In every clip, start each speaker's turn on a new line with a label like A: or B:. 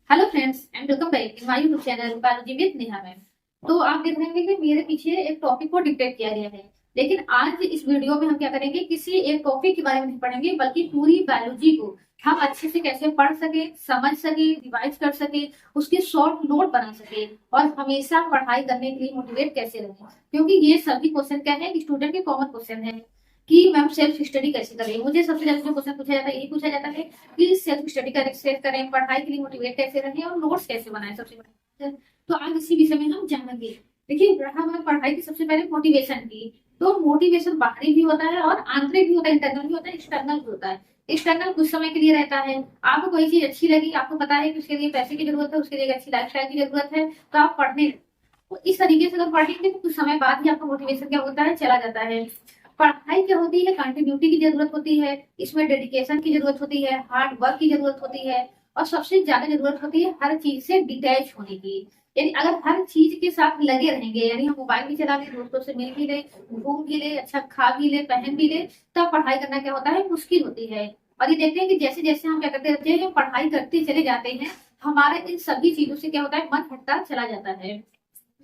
A: Hello friends and welcome back in my YouTube channel biology with Neha ma'am. तो आप देख रहे हैं कि मेरे पीछे एक टॉपिक को डिक्टेट किया गया है। लेकिन आज इस वीडियो में हम क्या करेंगे, किसी एक टॉपिक के बारे में नहीं पढ़ेंगे बल्कि पूरी बायोलॉजी को हम अच्छे से कैसे पढ़ सके, समझ सके, रिवाइज कर सके, उसके शॉर्ट नोट बना सके और हमेशा पढ़ाई करने के लिए मोटिवेट कैसे रहे। क्योंकि ये सभी क्वेश्चन क्या है, स्टूडेंट के कॉमन क्वेश्चन है कि मैम सेल्फ स्टडी कैसे करें। मुझे सबसे ज्यादा जो क्वेश्चन पूछा जाता है यही पूछा जाता है कि सेल्फ स्टडी कैसे करें, पढ़ाई के लिए मोटिवेट कैसे रहें और नोट्स कैसे बनाएं। सबसे बड़ा तो आज इसी विषय में हम जानेंगे। देखिए, रहा हमारी पढ़ाई की सबसे पहले मोटिवेशन की, तो मोटिवेशन बाहरी भी होता है और आंतरिक भी होता है, इंटरनल भी होता है, एक्सटर्नल भी होता है। एक्सटर्नल कुछ समय के लिए रहता है, आपको कोई चीज अच्छी लगी, आपको पता है कि उसके लिए पैसे की जरूरत है, उसके लिए अच्छी लाइफस्टाइल की जरूरत है, तो आप पढ़ने, तो इस तरीके से अगर पढ़ेंगे तो कुछ समय बाद ही आपका मोटिवेशन क्या होता है, चला जाता है। पढ़ाई क्या होती है, कंटिन्यूटी की जरूरत होती है, इसमें डेडिकेशन की जरूरत होती है, हार्ड वर्क की जरूरत होती है और सबसे ज्यादा जरूरत होती है हर चीज से डिटैच होने की। यानी अगर हर चीज के साथ लगे रहेंगे, यानी हम मोबाइल भी चला ले, दोस्तों से मिल भी ले, घूम भी ले, अच्छा खा भी ले, पहन भी ले, तब पढ़ाई करना क्या होता है, मुश्किल होती है। और ये देखते हैं कि जैसे जैसे हम क्या करते रहते हैं, पढ़ाई करते चले जाते हैं, हमारा इन सभी चीजों से क्या होता है, मन हटता चला जाता है।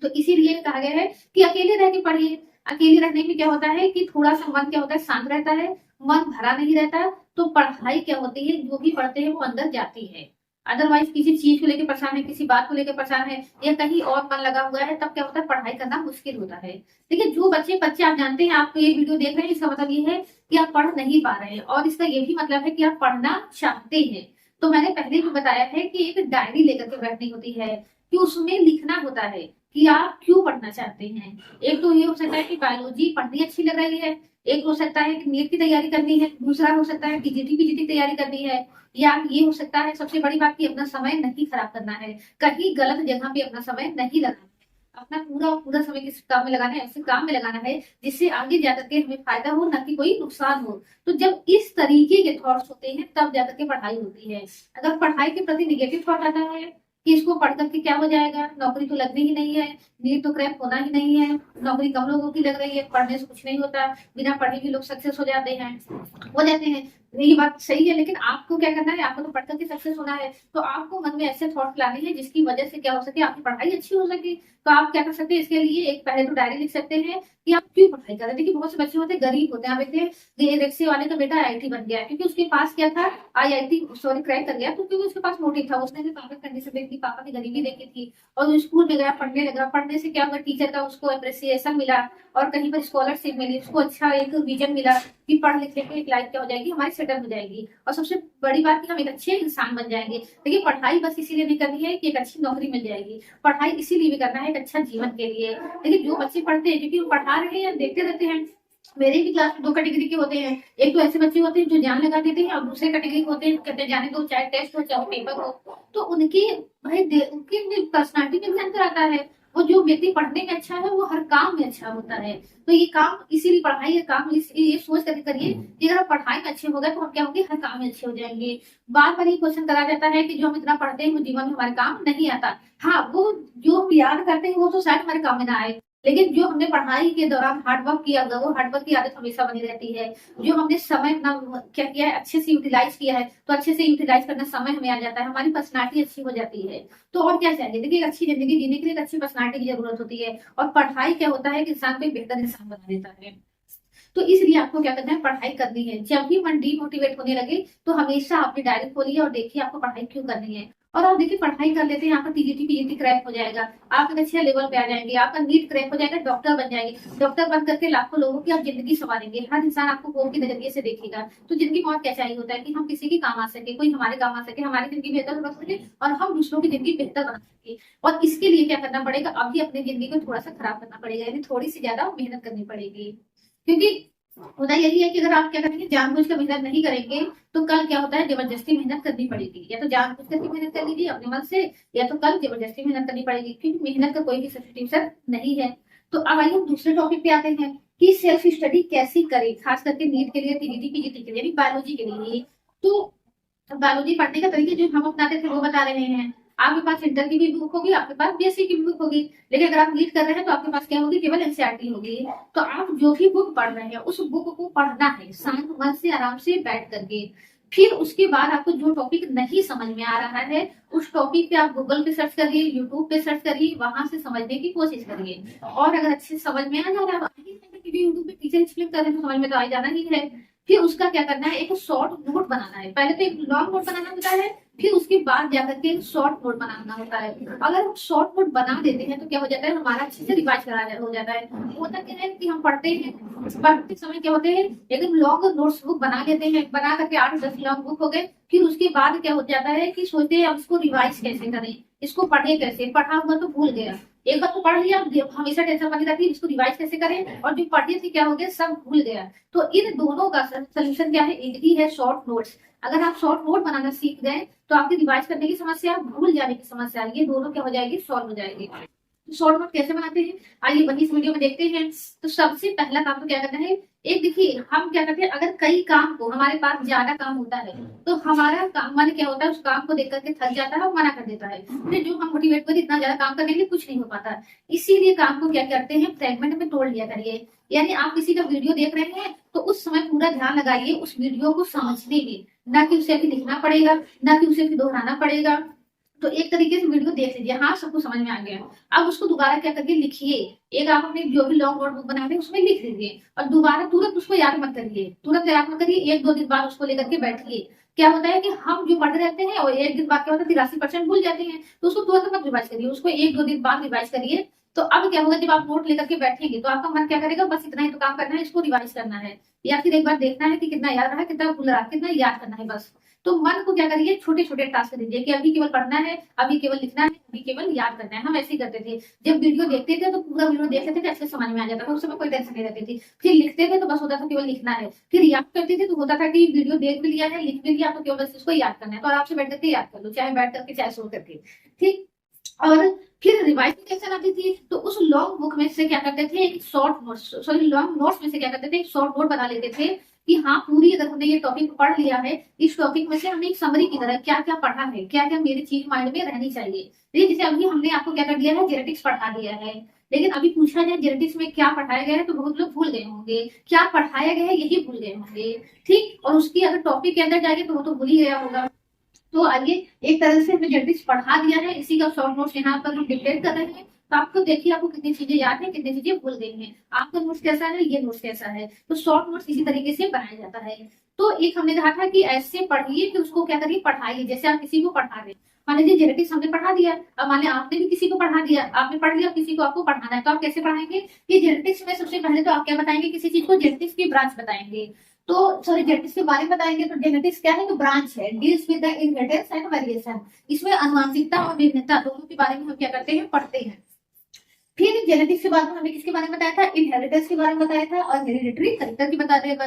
A: तो इसीलिए कहा गया है कि अकेले रह के पढ़िए। अकेले रहने में क्या होता है कि थोड़ा सा मन क्या होता है, शांत रहता है, मन भरा नहीं रहता। तो पढ़ाई क्या होती है, जो भी पढ़ते हैं वो अंदर जाती है। अदरवाइज किसी चीज को लेकर परेशान है, किसी बात को लेकर परेशान है या कहीं और मन लगा हुआ है, तब क्या होता है, पढ़ाई करना मुश्किल होता है। देखिए, जो बच्चे बच्चे आप जानते हैं, आप तो ये वीडियो देख रहे हैं, इसका मतलब ये है कि आप पढ़ नहीं पा रहे हैं और इसका ये भी मतलब है कि आप पढ़ना चाहते हैं। तो मैंने पहले भी बताया है कि एक डायरी लेकर के बैठनी होती है, कि उसमें लिखना होता है कि आप क्यों पढ़ना चाहते हैं। एक तो ये हो सकता है कि बायोलॉजी पढ़नी अच्छी लग रही है, एक हो सकता है कि नीट की तैयारी करनी है, दूसरा हो सकता है कि जीटी पीजीटी की तैयारी करनी है, या ये हो सकता है सबसे बड़ी बात कि अपना समय नहीं खराब करना है, कहीं गलत जगह पे अपना समय नहीं लगाना है। अपना पूरा पूरा समय किस काम में लगाना है, ऐसे काम में लगाना है जिससे आगे जाकर के हमें फायदा हो, ना कि कोई नुकसान हो। तो जब इस तरीके के थॉट्स होते हैं तब जाकर के पढ़ाई होती है। अगर पढ़ाई के प्रति निगेटिव थॉट आता है कि इसको पढ़ करके क्या हो जाएगा, नौकरी तो लगनी ही नहीं है, नीट तो क्रैक होना ही नहीं है, नौकरी कम लोगों की लग रही है, पढ़ने से कुछ नहीं होता, बिना पढ़े भी लोग सक्सेस हो जाते हैं। ये बात सही है, लेकिन आपको क्या करना है, आपको तो पढ़ करके सक्सेस होना है। तो आपको मन में ऐसे थॉट लाने हैं जिसकी वजह से क्या हो सके, आपकी पढ़ाई अच्छी हो सके। तो आप क्या कर सकते हैं, इसके लिए एक पहले तो डायरी लिख सकते हैं कि आप क्यों पढ़ाई कर रहे हैं। देखिए, बहुत से बच्चे होते हैं, गरीब होते हैं। आप देखिए, रिक्शे वाले का बेटा आईआईटी बन गया क्योंकि उसके पास क्या था, आईआईटी सॉरी क्रैक कर गया, तो क्योंकि उसके पास मोटिव था, उसने भी पापा की कंडीशन देखी, पापा की गरीबी देखी थी और वो स्कूल में गया, पढ़ने लगा। पढ़ने से क्या होगा, टीचर का उसको अप्रिसिएशन मिला और कहीं पर स्कॉलरशिप मिली, उसको अच्छा एक विजन मिला कि पढ़ लिख के एक लाइफ क्या हो जाएगी, हमारी सेटल हो जाएगी और सबसे बड़ी बात कि हम एक अच्छे इंसान बन जाएंगे। देखिए, पढ़ाई बस इसीलिए नहीं करनी है कि एक अच्छी नौकरी मिल जाएगी, पढ़ाई इसीलिए भी करना है एक अच्छा जीवन के लिए। देखिए, जो बच्चे पढ़ते हैं क्योंकि वो पढ़ा रहे हैं या देखते रहते हैं। मेरे भी क्लास में दो कैटेगरी के होते हैं, एक तो ऐसे बच्चे होते हैं जो जान लगा देते हैं और दूसरे कैटेगरी होते हैं कहते हैं जाने दो, चाहे टेस्ट हो चाहे पेपर हो। तो उनकी भाई उनकी पर्सनालिटी में भी अंतर आता है। वो जो व्यक्ति पढ़ने में अच्छा है वो हर काम में अच्छा होता है। तो ये काम इसीलिए पढ़ाई, ये काम इसलिए ये सोच करके करिए कि अगर आप पढ़ाई में अच्छे हो गए तो हम क्या होंगे, हर काम में अच्छे हो जाएंगे। बार बार ये क्वेश्चन करा जाता है कि जो हम इतना पढ़ते हैं वो जीवन में हमारे काम नहीं आता। हाँ, वो जो हम याद करते हैं वो तो शायद हमारे काम में ना आए, लेकिन जो हमने पढ़ाई के दौरान हार्डवर्क किया होगा वो हार्डवर्क की आदत हमेशा बनी रहती है। जो हमने समय अपना क्या किया है, अच्छे से यूटिलाइज किया है, तो अच्छे से यूटिलाइज करना समय हमें आ जाता है, हमारी पर्सनालिटी अच्छी हो जाती है। तो और क्या चाहिए, देखिए, एक अच्छी जिंदगी जीने के लिए एक अच्छी पर्सनालिटी की जरूरत होती है और पढ़ाई क्या होता है कि इंसान को एक बेहतर इंसान बना देता है। तो इसलिए आपको क्या करना है, पढ़ाई करनी है। जब भी मन डीमोटिवेट होने लगे तो हमेशा अपनी डायरी खोलिए और देखिए आपको पढ़ाई क्यों करनी है। और आप देखिए, पढ़ाई कर लेते हैं, आपका टीजीटी पीजीटी क्रैक हो जाएगा, आप एक अच्छे लेवल पे आ जाएंगे, आपका नीट क्रैक हो जाएगा, डॉक्टर बन जाएंगे, डॉक्टर बन करके लाखों लोगों की आप जिंदगी संवारेंगे, हर इंसान आपको गौर के नजरिए से देखेगा। तो जिंदगी में और क्या चाहिए होता है कि हम किसी की काम आ सके, कोई हमारे काम आ सके, हमारी जिंदगी बेहतर बना सके और हम दूसरों की जिंदगी बेहतर बना सके। और इसके लिए क्या करना पड़ेगा, अभी अपनी जिंदगी को थोड़ा सा खराब करना पड़ेगा, यानी थोड़ी सी ज्यादा मेहनत करनी पड़ेगी। क्योंकि होता यही है कि अगर आप क्या करेंगे, जानबूझ कर मेहनत नहीं करेंगे तो कल क्या होता है, जबरदस्ती मेहनत करनी पड़ेगी। या तो जानबूझ करके मेहनत कर लीजिए अपने मन से, या तो कल जबरदस्ती मेहनत करनी पड़ेगी, क्योंकि मेहनत का कोई भी सब्स्टिट्यूशन नहीं है। तो अब आइए हम दूसरे टॉपिक पे आते हैं कि सेल्फ स्टडी कैसी करें, खास करके नीट के लिए, टीजीटी पीजीटी के लिए, बायोलॉजी के लिए। तो बायोलॉजी पढ़ने का तरीके जो हम अपनाते थे वो बता रहे हैं। आपके पास इंटर की भी बुक होगी, आपके पास बीएससी की भी बुक होगी, लेकिन अगर आप नीट कर रहे हैं तो आपके पास क्या होगी, केवल एनसीईआरटी होगी। तो आप जो भी बुक पढ़ रहे हैं उस बुक को पढ़ना है शांत मन से, आराम से बैठ करके। फिर उसके बाद आपको जो टॉपिक नहीं समझ में आ रहा है उस टॉपिक पे आप गूगल पे सर्च करिए, यूट्यूब पे सर्च करिए, वहां से समझने की कोशिश करिए। और अगर अच्छे से समझ में आ जा रहा है, क्योंकि यूट्यूब पे टीचर एक्सप्लेन कर रहे हैं तो समझ में तो आ जाना ही है। फिर उसका क्या करना है, एक शॉर्ट नोट बनाना है। पहले तो एक लॉन्ग नोट बनाना होता है, फिर उसके बाद जाकर के शॉर्ट नोट बनाना होता है। अगर हम शॉर्ट नोट बना देते हैं तो क्या हो जाता है, हमारा अच्छे से रिवाइज करा हो जाता है। होता क्या है कि हम पढ़ते समय क्या होते हैं, एकदम लॉन्ग नोट्स बुक बना लेते हैं, बना करके 8-10 लॉन्ग बुक हो गए। फिर उसके बाद क्या हो जाता है कि सोचते हैं अब इसको रिवाइज कैसे करें, इसको पढ़े कैसे, पढ़ा हुआ तो भूल गया, एक बार तो पढ़ लिया, हमेशा टेंशन बनी रहती है इसको रिवाइज कैसे करें, और जो पढ़े थे क्या हो गया, सब भूल गया। तो इन दोनों का सोल्यूशन क्या है, एक ही है शॉर्ट नोट्स। अगर आप शॉर्ट नोट बनाना सीख गए तो आपकी रिवाइज करने की समस्या, भूल जाने की समस्या, ये दोनों क्या हो जाएगी, सॉल्व हो जाएगी। शॉर्ट नोट कैसे बनाते हैं, आइए वही इस वीडियो में देखते हैं। तो सबसे पहला काम तो क्या करना है, एक देखिए हम क्या करते हैं, अगर कई काम को, हमारे पास ज्यादा काम होता है तो हमारा काम मन क्या होता है, उस काम को देख करके थक जाता है और मना कर देता है। फिर जो हम मोटिवेट कर इतना ज्यादा काम करने के लिए कुछ नहीं हो पाता। इसीलिए काम को क्या करते हैं, फ्रेगमेंट में तोड़ लिया करिए। यानी आप किसी का वीडियो देख रहे हैं तो उस समय पूरा ध्यान लगाइए उस वीडियो को समझने में, ना कि उसे अभी लिखना पड़ेगा, ना कि उसे दोहराना पड़ेगा। तो एक तरीके से वीडियो देख लीजिए, हाँ सबको समझ में आ गया, अब उसको दोबारा क्या करके लिखिए। एक आप अपने जो भी लॉन्ग नोटबुक बना रहे हैं उसमें लिख लीजिए, और दोबारा तुरंत उसको याद मत करिए, तुरंत याद मत करिए, 1-2 दिन बाद उसको लेकर के बैठिए। क्या होता है कि हम जो पढ़ रहते हैं और एक दिन बाद क्या होता है 83% भूल जाते हैं, तो उसको तुरंत मत रिवाइज करिए, उसको 1-2 दिन बाद रिवाइज करिए। तो अब क्या होगा, जब आप नोट लेकर के बैठेंगे तो आपका मन क्या करेगा, बस इतना ही तो काम करना है, इसको रिवाइज करना है, या फिर एक बार देखना है कि कितना याद रहा, कितना भूल रहा, कितना याद करना है, बस। तो मन को क्या करिए, छोटे छोटे टास्क दीजिए कि अभी केवल पढ़ना है, अभी केवल लिखना है, अभी केवल याद करना है। हम ऐसे ही करते थे, जब वीडियो देखते थे तो पूरा वीडियो देखते थे तो अच्छे समझ में आ जाता था, उस समय कोई टेंशन नहीं रहती थी। फिर लिखते थे तो बस होता था केवल लिखना है, फिर याद करते थे तो होता था कि वीडियो देख भी लिया है, लिख भी लिया, तो केवल बस इसको याद करना है, तो आराम से बैठ करके याद कर लो, चाहे बैठ करके चाहे सो करके। ठीक। और फिर रिवाइज कैसे आती थी, तो उस लॉन्ग बुक में से क्या करते थे, एक short note, sorry long notes में से क्या करते थे, एक शॉर्ट नोट बना लेते थे कि हाँ पूरी अगर हमने ये टॉपिक पढ़ लिया है, इस टॉपिक में से हमने एक समरी की तरह क्या क्या पढ़ा है, क्या क्या मेरी चीज माइंड में रहनी चाहिए। देखिए जैसे अभी हमने आपको क्या कर दिया है, जेनेटिक्स पढ़ा दिया है, लेकिन अभी पूछा जाए जेनेटिक्स में क्या पढ़ाया गया है तो बहुत लोग भूल गए होंगे, क्या पढ़ाया गया है यही भूल गए होंगे। ठीक, और उसकी अगर टॉपिक के अंदर जाएंगे तो वो तो भूल ही गया होगा। तो आइए, एक तरह से हमने जेनेटिक्स पढ़ा दिया है, इसी का शॉर्ट नोट्स यहाँ पर हम डिक्टेट कर रहे हैं। तो आपको देखिए आपको कितनी चीजें याद है, कितनी चीजें भूल गई हैं, आपका नोट्स कैसा है, ये नोट्स कैसा है। तो शॉर्ट नोट्स इसी तरीके से बनाया जाता है। तो एक हमने कहा था कि ऐसे पढ़िए फिर उसको क्या करिए, पढ़ाइए, जैसे आप किसी को पढ़ा रहे हैं। मान लीजिए जेनेटिक्स हमने पढ़ा दिया, अब मान लिया आपने भी किसी को पढ़ा दिया, आपने पढ़ लिया, किसी को आपको पढ़ाना है, तो आप कैसे पढ़ाएंगे कि जेनेटिक्स में सबसे पहले तो आप क्या बताएंगे, किसी चीज को जेनेटिक्स की ब्रांच बताएंगे। तो सॉरी जेनेटिक्स के बारे में बताएंगे, तो जेनेटिक्स क्या है, तो ब्रांच है, deals with the inheritance and variation. इसमें आनुवंशिकता और भिन्नता दोनों के बारे में हम क्या करते हैं, पढ़ते हैं। फिर जेनेटिक्स के बाद में हमने किसके बारे में बताया था, इनहेरिटेंस के बारे में बताया था, और हेरिडिटरी कैरेक्टर की बताया था।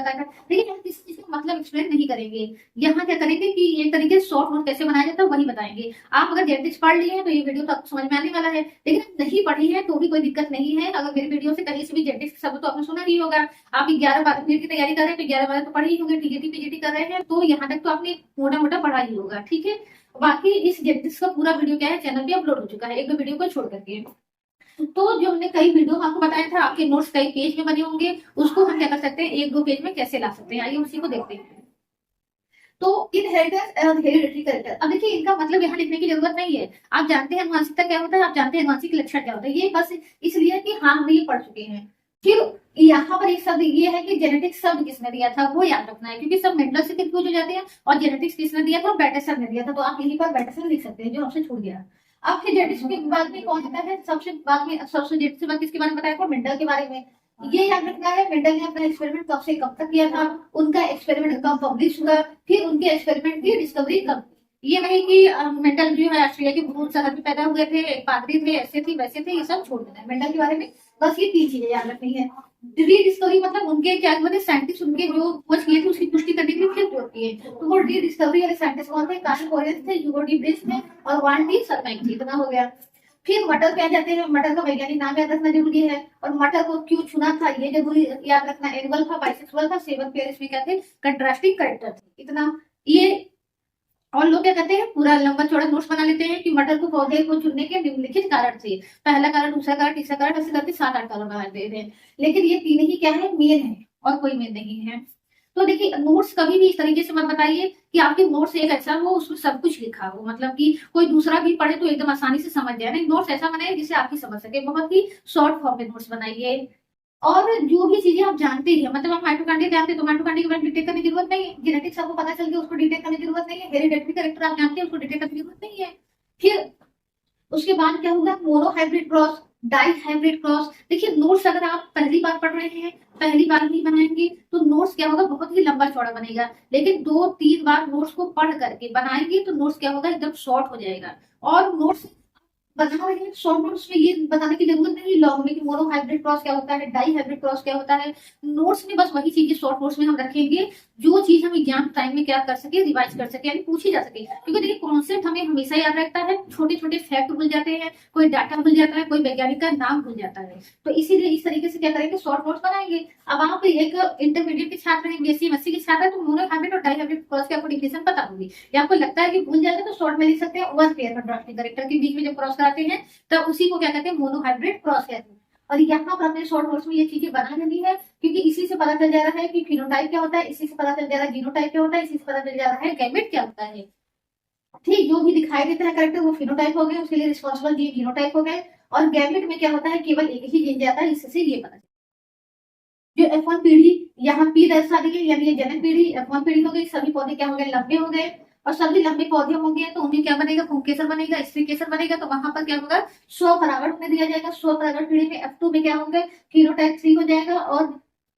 A: लेकिन हम किसी चीज का मतलब एक्सप्लेन नहीं करेंगे, यहाँ क्या करेंगे कि एक तरीके से शॉर्ट नोट कैसे बनाया जाता है वही बताएंगे। आप अगर जेनेटिक्स पढ़ लिए हैं तो ये वीडियो तो आपको समझ में आने वाला है, लेकिन नहीं पढ़ी है तो भी कोई दिक्कत नहीं है। अगर मेरे वीडियो से कहीं से भी जेनेटिक्स शब्द तो आपने सुना नहीं होगा, आप 11-12 की तैयारी कर रहे हैं तो 11-12 तो पढ़े ही होंगे, टीजीटी पीजीटी कर रहे हैं तो यहाँ तक तो आपने मोटा मोटा पढ़ा ही होगा। ठीक है, बाकी इस जेनेटिक्स का पूरा वीडियो क्या है, चैनल पे अपलोड हो चुका है, एक दो वीडियो को छोड़ करके। तो जो हमने कई वीडियो में आपको बताया था, आपके नोट्स कई पेज में बने होंगे, उसको हम क्या कर सकते हैं, 1-2 पेज में कैसे ला सकते हैं, आइए उसी को देखते हैं। तो इनहेरिटेंस और हेरिडिटरी कैरेक्टर, अब देखिए इनका मतलब यहाँ लिखने की जरूरत नहीं है, आप जानते हैं अनुवांशिकता क्या होता है, आप जानते हैं अनुवांशिक लक्षण क्या होता है, ये बस इसलिए कि हाँ हम ये पढ़ चुके हैं। फिर यहाँ पर एक शब्द ये है कि जेनेटिक्स शब्द किसने दिया था, वो याद रखना है, क्योंकि सब मेंटल से कंफ्यूज हो जाते हैं। और जेनेटिक्स किसने दिया था, बैटेसन ने दिया था, तो आप यहीं पर बैटेसन लिख सकते हैं जो आपसे छूट गया। अब फिर जेनेटिक्स के बाद में कौन आता है, सबसे बाद में, सबसे जेनेटिक्स के बाद किसके बारे में बताया था, मेंडल के बारे में। ये याद रखना है मेंडल ने अपना एक्सपेरिमेंट कब से कब तक किया था, उनका एक्सपेरिमेंट कब पब्लिश हुआ, फिर उनके एक्सपेरिमेंट की डिस्कवरी कब। ये नहीं कि मेंडल जो है ऑस्ट्रेलिया के भूल शहर में पैदा हुए थे, एक पादरी थे, ऐसे थे वैसे थे, ये सब छोड़ देना है मेंडल के बारे में। बस ये 3 चीजें याद रखनी है। रीडिस्कवरी मतलब उनके क्या हुए थे, साइंटिस्ट उनके जो खोज किए थे उसकी पुष्टि करने के लिए फिर जोड़ती है, तो वो रीडिस्कवरी वाले साइंटिस्ट कौन थे, कार्ल कोरेंस थे, ह्यूगो डी ब्रिस थे, और वान डी सरमैक थे। इतना हो गया। फिर मटर पे आ जाते हैं, मटर का वैज्ञानिक नाम याद रखना जरूरी है, और मटर को क्यों चुना था ये जरूरी याद रखना। एनुअल था, बाइसेक्सुअल था, 7 पेयर्स में क्या थे, कंट्रास्टिंग कैरेक्टर थे। इतना ये, और लोग क्या करते हैं पूरा लंबा चौड़ा नोट्स बना लेते हैं कि मटर को पौधे को चुनने के निम्नलिखित कारण थे, पहला कारण, दूसरा कारण, तीसरा कारण, ऐसे करके 7-8 कारण बना देते हैं। लेकिन ये 3 ही क्या है, मेन है, और कोई मेन नहीं है। तो देखिए नोट्स कभी भी इस तरीके से मत बताइए कि आपके नोट्स एक ऐसा हो उसमें सब कुछ लिखा हो, मतलब कि कोई दूसरा भी पढ़े तो एकदम आसानी से समझ जाए। नहीं, नोट्स ऐसा बनाइए जिससे आप ही समझ सके, बहुत ही शॉर्ट फॉर्म में नोट्स बनाइए। और जो भी चीजें आप जानते हैं, मतलब आप माइटोकॉन्ड्रिया जानते हैं तो माइटोकॉन्ड्रिया के बारे में डिटेक्ट करने की जरूरत नहीं है, जेनेटिक्स आपको पता चल गया उसको डिटेक्ट करने की जरूरत नहीं है, हेरिडेटरी कैरेक्टर आप जानते हैं उसको डिटेक्ट करने की जरूरत नहीं है। फिर उसके बाद क्या होगा, monohybrid cross, dihybrid cross. देखिए नोट्स अगर आप पहली बार पढ़ रहे हैं, पहली बार नहीं बनाएंगे तो नोट्स क्या होगा, बहुत ही लंबा चौड़ा बनेगा। लेकिन 2-3 बार नोट्स को पढ़ करके बनाएंगे तो नोट्स क्या होगा, एकदम शॉर्ट हो जाएगा। और नोट्स बता रहे हैं शॉर्ट नोट्स में ये बताने की जरूरत नहीं लॉन्ग में कि मोनो हाइब्रिड क्रॉस क्या होता है, डाई हाइब्रिड क्रॉस क्या होता है। नोट्स में बस वही चीजें शॉर्ट नोट्स में हम रखेंगे जो चीज हम एग्जाम टाइम में क्या कर सके, रिवाइज कर सके, यानी पूछी जा सके। क्योंकि देखिए कॉन्सेप्ट हमें हमेशा याद रहता है, छोटे छोटे फैक्ट भूल जाते हैं, कोई डाटा भूल जाता है, कोई वैज्ञानिक का नाम भूल जाता है। तो इसीलिए इस तरीके से क्या करेंगे, शॉर्ट नोट्स बनाएंगे। अब आप एक इंटरमीडिएट के छात्र हैं, बीएससी एमएससी के छात्र हैं, तो मोनो हाइब्रिड और डाई हाइब्रिड क्रॉस की आपको डिफिनेशन पता होगी, या आपको लगता है कि भूल जाएगा तो शॉर्ट में लिख सकते हैं, वन पेयर कंट्रास्टिंग कैरेक्टर के बीच में जब क्रॉस कराते हैं तब उसी को क्या कहते हैं, मोनो हाइब्रिड क्रॉस कहते हैं। और यहाँ पर अपने शॉर्ट नोट्स में ये चीजें बना देनी है, क्योंकि इसी से पता चल जा रहा है कि फिनोटाइप क्या होता है, इसी से पता चल जा रहा है जीनोटाइप क्या होता है, इसी से पता चल जा रहा है गैमेट क्या होता है। ठीक, जो भी दिखाई देता है करेक्टर वो फिनोटाइप हो गए, उसके लिए रिस्पॉन्सिबल जीन जीनोटाइप हो गए। और गैमेट में क्या होता है, केवल एक ही जीन जाता है, इससे ये पता जो F1 पीढ़ी, यहाँ पी दर्शा दी है, यानी ये जनक पीढ़ी F1 पीढ़ी हो गई। सभी पौधे क्या हो गए, लंबे हो गए। और सभी लंबे पौधे होंगे तो उनमें क्या बनेगा, पुंकेसर बनेगा, स्त्री केसर बनेगा। तो वहां पर क्या होगा, स्वपरागण में दिया जाएगा। स्वपरागण पीढ़ी में F2 में क्या होंगे, फिनोटाइप 3 हो जाएगा और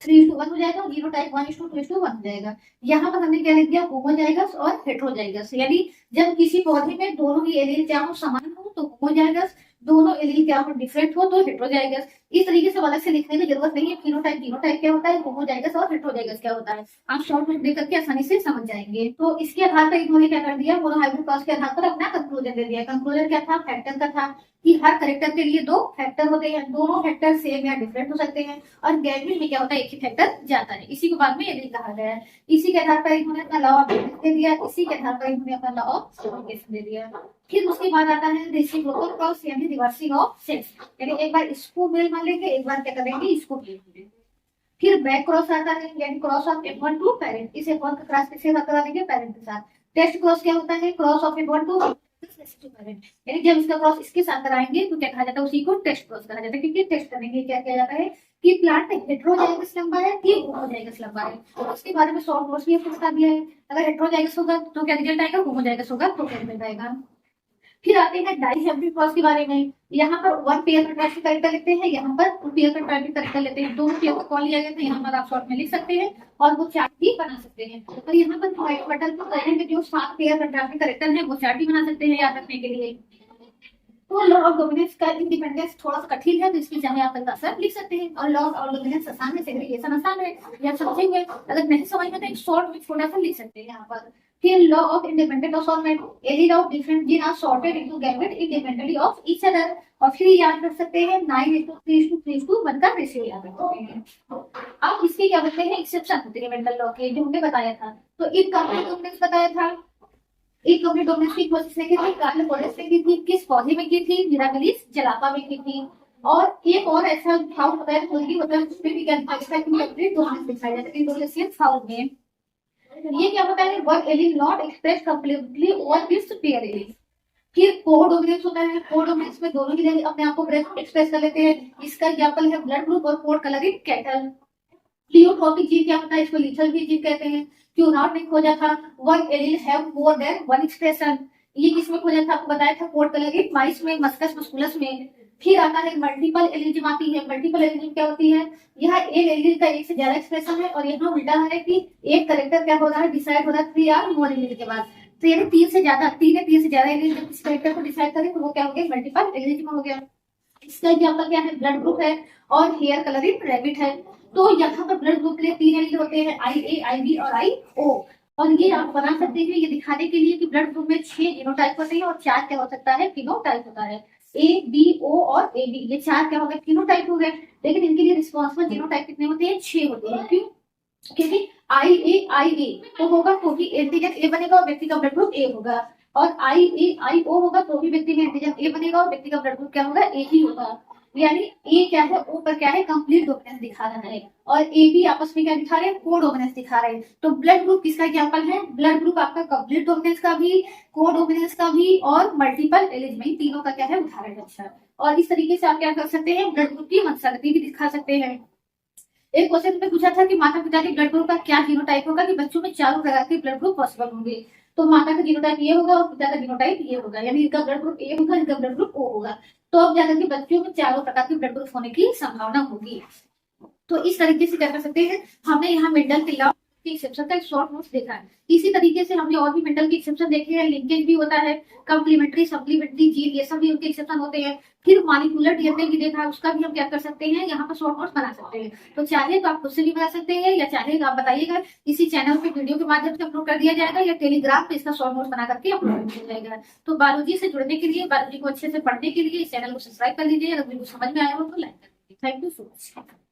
A: 3:1 हो जाएगा, और जीनोटाइप 1:2:1 हो जाएगा। यहाँ पर हमने क्या लिख दिया, होमोजाइगस और हेट्रोजाइगस। यानी जब किसी पौधे में दोनों ही एलील क्या हो, समान हो तो होमोजाइगस, दोनों एलील क्या हो, डिफरेंट हो तो हेट्रोजाइगस। इस तरीके से अलग से लिखने की जरूरत नहीं है। फिनोटाइप जीनोटाइप क्या होता है, होमोजाइगस और हेट्रोजाइगस क्या होता है, आप शॉर्ट नोट देकर के आसानी से समझ जाएंगे। तो इसके आधार पर इन्होंने क्या कर दिया, मोनो हाइब्रिड क्रॉस के आधार पर अपना कंक्लूजन दे दिया। कंक्लूजन क्या था, फैक्टर का था कि हर करेक्टर के लिए 2 फैक्टर होते हैं, दोनों फैक्टर सेम या डिफरेंट हो सकते हैं। और गैमेट में क्या होता है, एक ही फैक्टर जाता है। इसी को बाद में एलील कहा गया है। इसी के आधार पर इन्होंने अपना लॉ ऑफ दे दिया, इसी के आधार पर इन्होंने अपना लॉ ऑफ सेग्रीगेशन दे दिया। फिर उसके बाद आता है रेसिप्रोकल क्रॉस, यानी रिवर्सिंग ऑफ सेक्स। यानी एक बार इसको मेल मान लेंगे, एक बार क्या करेंगे, इसको मेल मान लेंगे। फिर बैक क्रॉस आता है, यानी cross of F1 to parent. इस F1 का क्रॉस किसके साथ करा देंगे, पेरेंट के साथ। टेस्ट क्रॉस क्या होता है, cross of F1 to parent. यानी जब इसका क्रॉस इसके साथ कराएंगे तो क्या कहा जाता है, उसी को टेस्ट क्रॉस कहा जाता है। क्योंकि टेस्ट करेंगे क्या किया जाता है कि प्लांट हेट्रोजाइगस लंबा है कि होमोजाइगस लंबा है। तो उसके बारे में शॉर्ट नोट्स भी आपको बता दिया है। अगर हेट्रोजाइगस होगा तो क्या रिजल्ट आएगा, होमोजाइगस होगा तो क्या रिजल्ट आएगा। फिर आते हैं डाई हाइब्रिड क्रॉस के बारे में। यहाँ पर 1 पेयर कंट्रास्टिंग कैरेक्टर लेते हैं, यहाँ पर 2 पेयर कंट्रास्टिंग कैरेक्टर लेते हैं। दोनों पेयर को कॉल लिया गया था, यहाँ पर आप शॉर्ट में लिख सकते हैं और वो चार्ट भी बना सकते हैं। और यहाँ पर बटन को करेंगे जो 7 पेयर कंट्रास्टिंग कैरेक्टर है वो चार्ट भी बना सकते हैं याद रखने के लिए। तो लॉ ऑफ डोमिनेंस का इंडिपेंडेंस थोड़ा सा कठिन है, तो इसकी चाहे आप सब लिख सकते हैं। और लॉ ऑफ डोमिनेंस आसान है, सेग्रीगेशन आसान है, या समझेंगे। अगर नहीं समझ में तो एक शॉर्ट में छोटा सा लिख सकते हैं यहाँ पर। फिर law of independent assortment, allele of different gene are sorted into gamete independently of each other. और फिर याद रख सकते हैं 9:3:3:1 का रेशियो याद रख सकते हैं। अब इसके क्या होते हैं, एक्सेप्शन होते हैं मेंडल लॉ के, जो हमने बताया था। तो इनकम्प्लीट डोमिनेंस बताया था। एक कंप्लीट डोमिनेंस की कोशिश ने की थी, कार्ल पोरेस ने की थी, किस पौधे में की थी, मिराबिलिस जलापा में की थी। और एक और ऐसा फाउल होता है, मुर्गी होता है, उसमें भी क्या कंप्लीट डोमिनेंस दिखाया जाता है इंडोनेशियन फाउल में। ये क्या होता है, one allele not express completely over it's pair allele. फिर कोर डोमिनेंस होता है, कोर डोमिनेंस में दोनों ही अपने आप को एक्सप्रेस कर लेते हैं। इसका एग्जांपल है ब्लड ग्रुप और core colour in cattle. Pleiotropic gene क्या होता है, इसको लीथल भी जीन कहते हैं। क्यों नॉट ने खोजा था, one allele have more than one expression. ये किसमें खोजा था, आपको बताया था कोर कलर इन माइस में, मस्कस मस्कुलस में। फिर आता है मल्टीपल एलिजिम आती है। मल्टीपल एलिजिम क्या होती है, यह एक एलील का एक से ज्यादा एक्सप्रेशन है, और यहाँ उल्टा है कि एक करेक्टर क्या हो रहा है, डिसाइड हो रहा है 3 और मोर एलील के बाद। तो यानी 3 से ज्यादा, 3 से ज्यादा एलील जब किसी करेक्टर को डिसाइड करें तो वो क्या हो गया, मल्टीपल एलिजिम हो गया। इसका एग्जांपल क्या है, ब्लड ग्रुप है और हेयर कलर इन रैबिट है। तो यहाँ पर ब्लड ग्रुप के लिए 3 एलील होते हैं, IA, IB और IO। और ये आप बना सकते हैं ये दिखाने के लिए कि ब्लड ग्रुप में 6 जीनोटाइप होते हैं और 4 क्या हो सकता है, फिनोटाइप होता है। A, B, O और AB, ये 4 क्या हो गए, फिनोटाइप हो गए। लेकिन इनके लिए रिस्पॉन्सिबल जीनोटाइप कितने होते हैं, 6 होते हैं। क्यों, क्योंकि IA तो होगा तो भी एंटीजन A बनेगा और व्यक्ति का ब्लड ग्रुप A होगा। और IA IO होगा तो भी व्यक्ति में एंटीजन A बनेगा और व्यक्ति का ब्लड ग्रुप क्या होगा, A ही होगा। यानी ए क्या है, ओ पर क्या है, कंप्लीट डोमिनेंस दिखा रहा है, और ए बी आपस में क्या दिखा रहे हैं, को डोमिनेंस दिखा रहे हैं। तो ब्लड ग्रुप किसका एग्जाम्पल है, ब्लड ग्रुप आपका कंप्लीट डोमिनेंस का भी, को डोमिनेंस का भी और मल्टीपल एलिमेंट तीनों का क्या है उदाहरण है। अच्छा, और इस तरीके से आप क्या कर सकते हैं, ब्लड ग्रुप की मनसगती भी दिखा सकते हैं। एक क्वेश्चन में पूछा था कि माता पिता के ब्लड ग्रुप का क्या जीनोटाइप होगा, कि बच्चों में चारों प्रकार के ब्लड ग्रुप पॉसिबल होंगे। तो माता का जीनोटाइप ये होगा और पिता का जीनोटाइप ये होगा, यानी इनका ब्लड ग्रुप ए होगा, इनका ब्लड ग्रुप ओ होगा। तो अब जाकर के बच्चों में चारों प्रकार के ब्लड ग्रुप होने की संभावना होगी। तो इस तरीके से क्या कर सकते हैं, हमने यहाँ मेंडल के लॉ के एक्सेप्शन का एक शॉर्ट नोट्स देखा है। इसी तरीके से हमने और भी मेंडल के एक्सेप्शन देखे हैं, लिंकेज भी होता है, कंप्लीमेंट्री सप्लीमेंट्री जीन, ये सब भी उनके एक्सेप्शन होते हैं। फिर मॉलिक्यूलर डीएनए भी देखा है, उसका भी हम क्या कर सकते हैं, यहाँ पर शॉर्ट नोट्स बना सकते हैं। तो चाहे तो आप खुद से भी बना सकते हैं, या चाहे तो आप बताइएगा इसी चैनल पे वीडियो के माध्यम से अपलोड कर दिया जाएगा, या टेलीग्राम पे इसका शॉर्ट नोट्स बना करके अपलोड किया जाएगा। तो बायोलॉजी से जुड़ने के लिए, बायोलॉजी को अच्छे से पढ़ने के लिए इस चैनल को सब्सक्राइब कर लीजिए। अगर वीडियो समझ में आया हो तो लाइक कर दीजिए। Thank you so much.